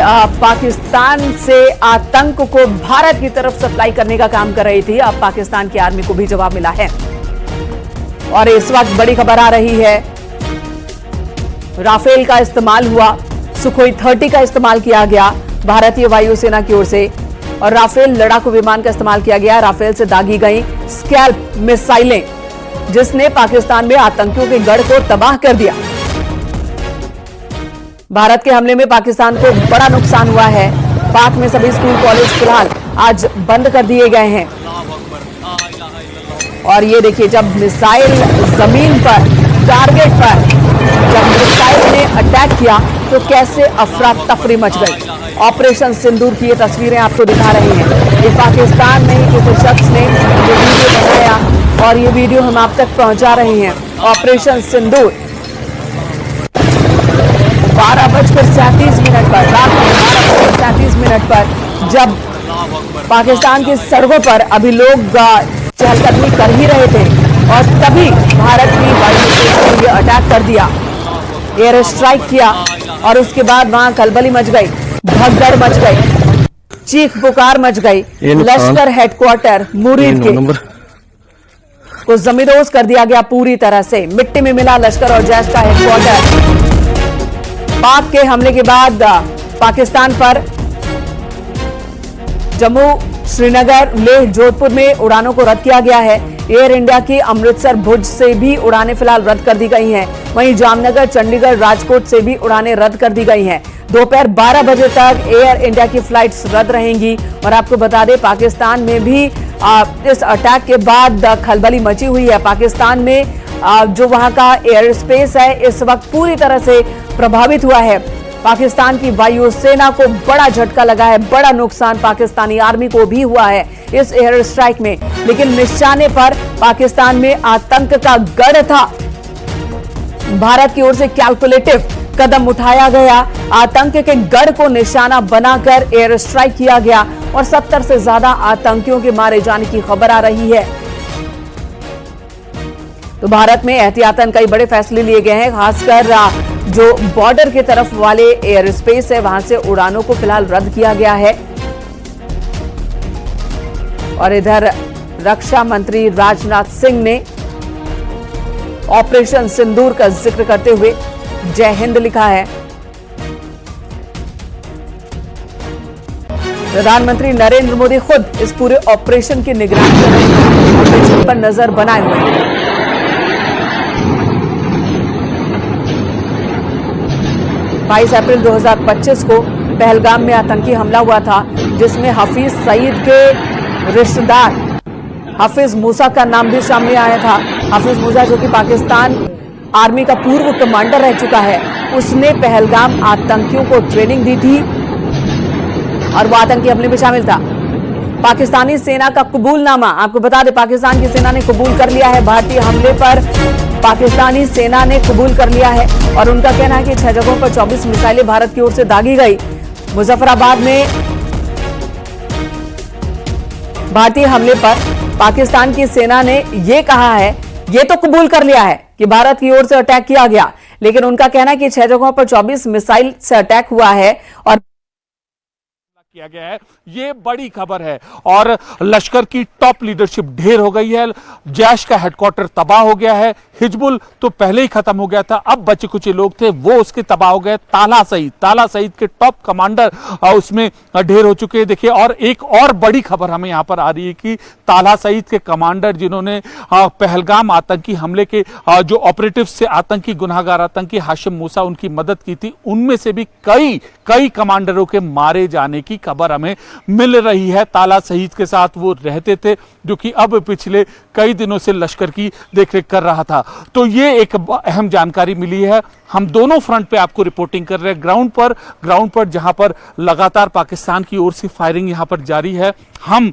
पाकिस्तान से आतंक को भारत की तरफ सप्लाई करने का काम कर रही थी। अब पाकिस्तान की आर्मी को भी जवाब मिला है और इस वक्त बड़ी खबर आ रही है, राफेल का इस्तेमाल हुआ, सुखोई 30 का इस्तेमाल किया गया भारतीय वायुसेना की ओर से और राफेल लड़ाकू विमान का इस्तेमाल किया गया। राफेल से दागी गई स्कैल्प मिसाइलें, जिसने पाकिस्तान में आतंकियों के गढ़ को तबाह कर दिया। भारत के हमले में पाकिस्तान को बड़ा नुकसान हुआ है। पाक में सभी स्कूल कॉलेज फिलहाल आज बंद कर दिए गए हैं। और ये देखिए, जब मिसाइल जमीन पर टारगेट पर जब मिसाइल ने अटैक किया तो कैसे अफरा तफरी मच गई। ऑपरेशन सिंदूर की ये तस्वीरें आपको दिखा रही हैं। ये पाकिस्तान में ही किसी शख्स ने ये वीडियो बनाया और ये वीडियो हम आप तक पहुंचा रहे हैं। ऑपरेशन सिंदूर 12:37 पर, रात में 12:37 पर जब पाकिस्तान की सड़कों पर अभी लोग चहलकदमी कर ही रहे थे और तभी भारत की वायुसेना ने अटैक कर दिया, एयर स्ट्राइक किया और उसके बाद वहां खलबली मच गई, भगदड़ मच गई, चीख पुकार मच गई। लश्कर हेडक्वार्टर मुरीद के को जमींदोज कर दिया गया पूरी तरह से। मिट्टी में मिला लश्कर और जैश का हेडक्वार्टर। पाक के हमले के बाद पाकिस्तान पर जम्मू, श्रीनगर, लेह, जोधपुर में उड़ानों को रद्द किया गया है। एयर इंडिया की अमृतसर, भुज से भी उड़ानें फिलहाल रद्द कर दी गई हैं। वहीं जामनगर, चंडीगढ़, राजकोट से भी उड़ानें रद्द कर दी गई हैं। दोपहर 12 बजे तक एयर इंडिया की फ्लाइट्स रद्द रहेंगी। और आपको बता दें, पाकिस्तान में भी इस अटैक के बाद खलबली मची हुई है। पाकिस्तान में जो वहां का एयर स्पेस है इस वक्त पूरी तरह से प्रभावित हुआ है। पाकिस्तान की वायुसेना को बड़ा झटका लगा है, बड़ा नुकसान पाकिस्तानी आर्मी को भी हुआ है इस एयर स्ट्राइक में। लेकिन निशाने पर पाकिस्तान में आतंक का गढ़ था। भारत की ओर से कैलकुलेटिव कदम उठाया गया, आतंक के गढ़ को निशाना बनाकर एयर स्ट्राइक किया गया और 70 से ज्यादा आतंकियों के मारे जाने की खबर आ रही है। तो भारत में एहतियातन कई बड़े फैसले लिए गए हैं, खासकर जो बॉर्डर की तरफ वाले एयर स्पेस है वहां से उड़ानों को फिलहाल रद्द किया गया है। और इधर रक्षा मंत्री राजनाथ सिंह ने ऑपरेशन सिंदूर का जिक्र करते हुए जय हिंद लिखा है। प्रधानमंत्री नरेंद्र मोदी खुद इस पूरे ऑपरेशन की निगरानी कर रहे हैं, ऑपरेशन पर नजर बनाए हुए हैं। 22 अप्रैल 2025 को पहलगाम में आतंकी हमला हुआ था, जिसमें हफीज सईद के रिश्तेदार हफीज मूसा का नाम भी सामने आया था। हफीज मूसा, जो कि पाकिस्तान आर्मी का पूर्व कमांडर रह चुका है, उसने पहलगाम आतंकियों को ट्रेनिंग दी थी और वो आतंकी हमले में शामिल था। पाकिस्तानी सेना का कबूलनामा, आपको बता दें, पाकिस्तान की सेना ने कबूल कर लिया है भारतीय हमले पर। पाकिस्तानी सेना ने कबूल कर लिया है और उनका कहना है कि 6 जगहों पर 24 मिसाइलें भारत की ओर से दागी गई। मुजफ्फराबाद में भारतीय हमले पर पाकिस्तान की सेना ने यह कहा है, ये तो कबूल कर लिया है कि भारत की ओर से अटैक किया गया, लेकिन उनका कहना है कि 6 जगहों पर 24 मिसाइल से अटैक हुआ है और किया गया है। ये बड़ी खबर है और लश्कर की टॉप लीडरशिप ढेर हो गई है। जैश का हेडक्वार्टर तबाह हो गया है। हिजबुल तो पहले ही खत्म हो गया था, अब बचे कुछ लोग थे वो उसके तबाह हो गए। ताला सईद के टॉप कमांडर उसमें ढेर हो चुके हैं। देखिए, और एक और बड़ी खबर हमें यहां पर आ रही है कि ताला सईद के कमांडर, जिन्होंने पहलगाम आतंकी हमले के जो ऑपरेटिव से आतंकी गुनाहगार आतंकी हाशिम मूसा उनकी मदद की थी, उनमें से भी कई कमांडरों के मारे जाने की खबर हमें मिल रही है। ताला सईद के साथ वो रहते थे, जो कि अब पिछले कई दिनों से लश्कर की देखरेख कर रहा था। तो ये एक अहम जानकारी मिली है। हम दोनों फ्रंट पे आपको रिपोर्टिंग कर रहे हैं, ग्राउंड पर जहां पर लगातार पाकिस्तान की ओर से फायरिंग यहां पर जारी है। हम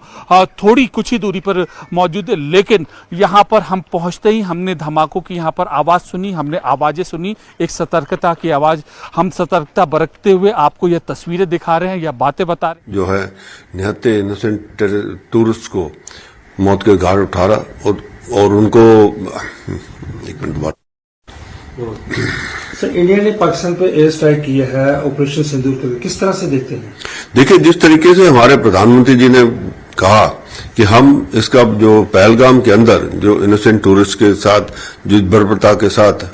थोड़ी कुछ ही दूरी पर मौजूद है, लेकिन यहां पर हम पहुंचते ही हमने धमाकों की यहां पर आवाज सुनी, हमने आवाजें सुनी, एक सतर्कता की आवाज। हम सतर्कता बरतते हुए आपको यह तस्वीरें दिखा रहे हैं या बातें बता रहे हैं। जो है निहत्ते इनोसेंट टूरिस्ट को मौत के घाट उठा रहा और उनको एक मिनट बाद सर, इंडिया ने पाकिस्तान पे एयर स्ट्राइक किया है ऑपरेशन सिंदूर के लिए, किस तरह से देखते हैं? देखिए, जिस तरीके से हमारे प्रधानमंत्री जी ने कहा कि हम इसका जो पहलगाम के अंदर जो इनोसेंट टूरिस्ट के साथ जो बर्बरता के साथ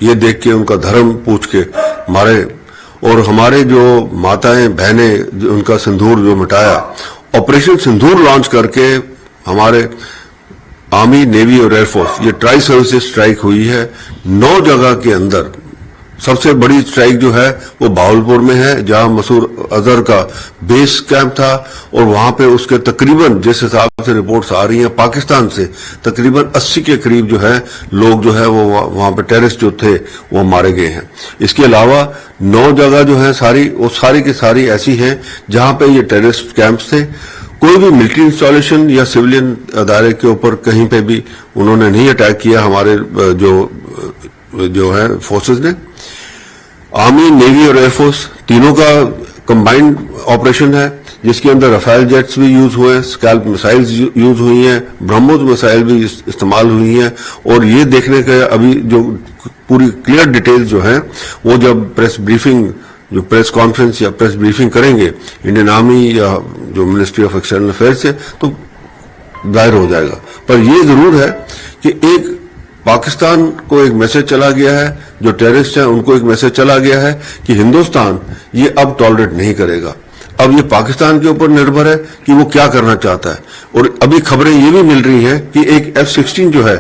ये देख के उनका धर्म पूछ के मारे और हमारे जो माताएं बहनें उनका सिंदूर जो मिटाया, ऑपरेशन सिंदूर लॉन्च करके हमारे आर्मी, नेवी और एयरफोर्स ये ट्राई सर्विसेज स्ट्राइक हुई है 9 जगह के अंदर। सबसे बड़ी स्ट्राइक जो है वो बावलपुर में है, जहां मसूद अजहर का बेस कैंप था और वहां पे उसके तकरीबन, जिस हिसाब से रिपोर्ट्स आ रही हैं पाकिस्तान से, तकरीबन 80 के करीब जो है लोग जो है वो वहां पे टेररिस्ट जो थे वो मारे गए हैं। इसके अलावा 9 जगह जो है सारी, वो सारी की सारी ऐसी हैं जहां पे ये टेररिस्ट कैंप्स थे। कोई भी मिलिट्री इंस्टॉलेशन या सिविलियन अदारे के ऊपर कहीं पे भी उन्होंने नहीं अटैक किया हमारे जो है फोर्सेस ने। आर्मी, नेवी और एयरफोर्स तीनों का कंबाइंड ऑपरेशन है, जिसके अंदर राफेल जेट्स भी यूज हुए, स्कैल्प मिसाइल्स यूज हुई हैं, ब्रह्मोस मिसाइल भी इस्तेमाल हुई हैं। और ये देखने के अभी जो पूरी क्लियर डिटेल्स जो है वो जब प्रेस ब्रीफिंग, जो प्रेस कॉन्फ्रेंस या प्रेस ब्रीफिंग करेंगे इंडियन आर्मी या जो मिनिस्ट्री ऑफ एक्सटर्नल अफेयर्स से, तो जाहिर हो जाएगा। पर यह जरूर है कि एक पाकिस्तान को एक मैसेज चला गया है, जो टेररिस्ट हैं उनको एक मैसेज चला गया है कि हिंदुस्तान ये अब टॉलरेट नहीं करेगा। अब ये पाकिस्तान के ऊपर निर्भर है कि वो क्या करना चाहता है। और अभी खबरें ये भी मिल रही हैं कि एक F-16 जो है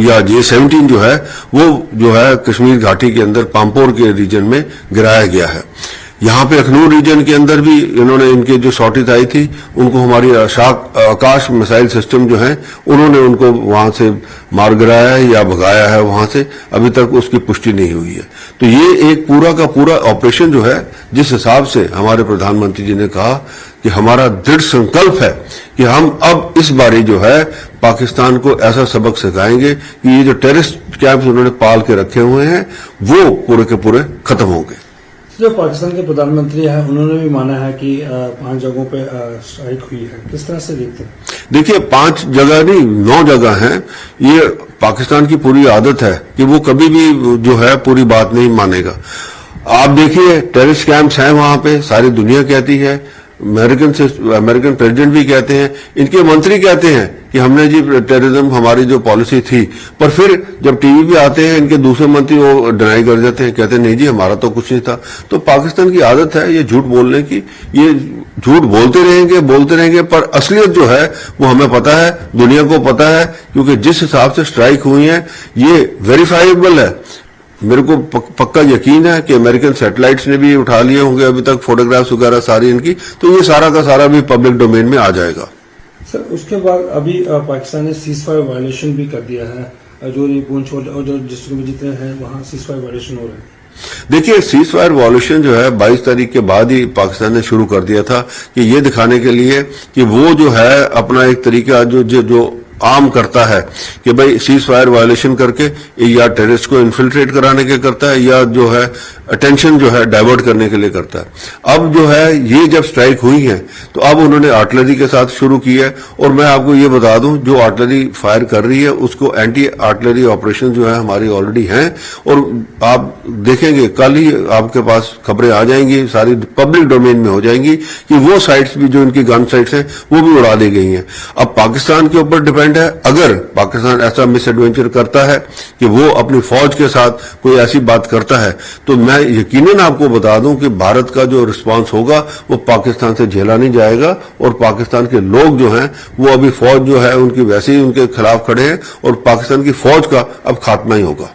या J-17 जो है वो जो है कश्मीर घाटी के अंदर पामपोर के रीजन में गिराया गया है। यहाँ पे अखनूर रीजन के अंदर भी इन्होंने, इनके जो सॉटिस आई थी उनको हमारी आकाश मिसाइल सिस्टम जो है उन्होंने उनको वहां से मार गिराया है या भगाया है वहां से, अभी तक उसकी पुष्टि नहीं हुई है। तो ये एक पूरा का पूरा ऑपरेशन जो है, जिस हिसाब से हमारे प्रधानमंत्री जी ने कहा कि हमारा दृढ़ संकल्प है कि हम अब इस बारी जो है पाकिस्तान को ऐसा सबक सिखाएंगे कि ये जो टेररिस्ट कैंप्स उन्होंने पाल के रखे हुए हैं वो पूरे के पूरे खत्म होंगे। जो पाकिस्तान के प्रधानमंत्री हैं उन्होंने भी माना है कि 5 जगहों पे स्ट्राइक हुई है, किस तरह से देखते हैं? देखिए, 5 जगह नहीं 9 जगह हैं। ये पाकिस्तान की पूरी आदत है कि वो कभी भी जो है पूरी बात नहीं मानेगा। आप देखिए, टेररिस्ट कैंप्स हैं वहां पे, सारी दुनिया कहती है, अमेरिकन प्रेसिडेंट भी कहते हैं, इनके मंत्री कहते हैं कि हमने जी टेररिज्म हमारी जो पॉलिसी थी, पर फिर जब टीवी पे आते हैं इनके दूसरे मंत्री वो डिनाई कर जाते हैं, कहते हैं नहीं जी हमारा तो कुछ नहीं था। तो पाकिस्तान की आदत है ये झूठ बोलने की, ये झूठ बोलते रहेंगे, पर असलियत जो है वो हमें पता है, दुनिया को पता है, क्योंकि जिस हिसाब से स्ट्राइक हुई है ये वेरीफाइबल है। मेरे को पक्का यकीन है कि अमेरिकन सैटेलाइट्स ने भी उठा लिए होंगे अभी तक फोटोग्राफ्स वगैरह सारी इनकी, तो ये सारा का सारा भी पब्लिक डोमेन में आ जाएगा। सर, उसके बाद अभी पाकिस्तान ने सीजफायर वायलेशन भी कर दिया है, जो पुंछ और जो डिस्ट्रिक्ट में जितने हैं वहां सीजफायर वायलेशन हो रहे हैं। देखिए, सीजफायर वायलेशन जो है 22 तारीख के बाद ही पाकिस्तान ने शुरू कर दिया था कि ये दिखाने के लिए कि वो जो है अपना एक तरीका जो आम करता है कि भाई सीज फायर वायलेशन करके या टेररिस्ट को इन्फिल्ट्रेट कराने के करता है या जो है अटेंशन जो है डाइवर्ट करने के लिए करता है। अब जो है ये जब स्ट्राइक हुई है तो अब उन्होंने आर्टिलरी के साथ शुरू की है। और मैं आपको ये बता दूं, जो आर्टिलरी फायर कर रही है उसको एंटी आर्टिलरी ऑपरेशन जो है हमारी ऑलरेडी हैं, और आप देखेंगे कल ही आपके पास खबरें आ जाएंगी, सारी पब्लिक डोमेन में हो जाएंगी कि वो साइट्स भी जो इनकी गन साइट्स हैं वो भी उड़ा दी गई हैं। अब पाकिस्तान के ऊपर डिपेंड है, अगर पाकिस्तान ऐसा मिस एडवेंचर करता है कि वो अपनी फौज के साथ कोई ऐसी बात करता है, तो मैं यकीनन आपको बता दूं कि भारत का जो रिस्पांस होगा वो पाकिस्तान से झेला नहीं जाएगा। और पाकिस्तान के लोग जो हैं वो अभी फौज जो है उनकी वैसे ही उनके खिलाफ खड़े हैं और पाकिस्तान की फौज का अब खात्मा ही होगा।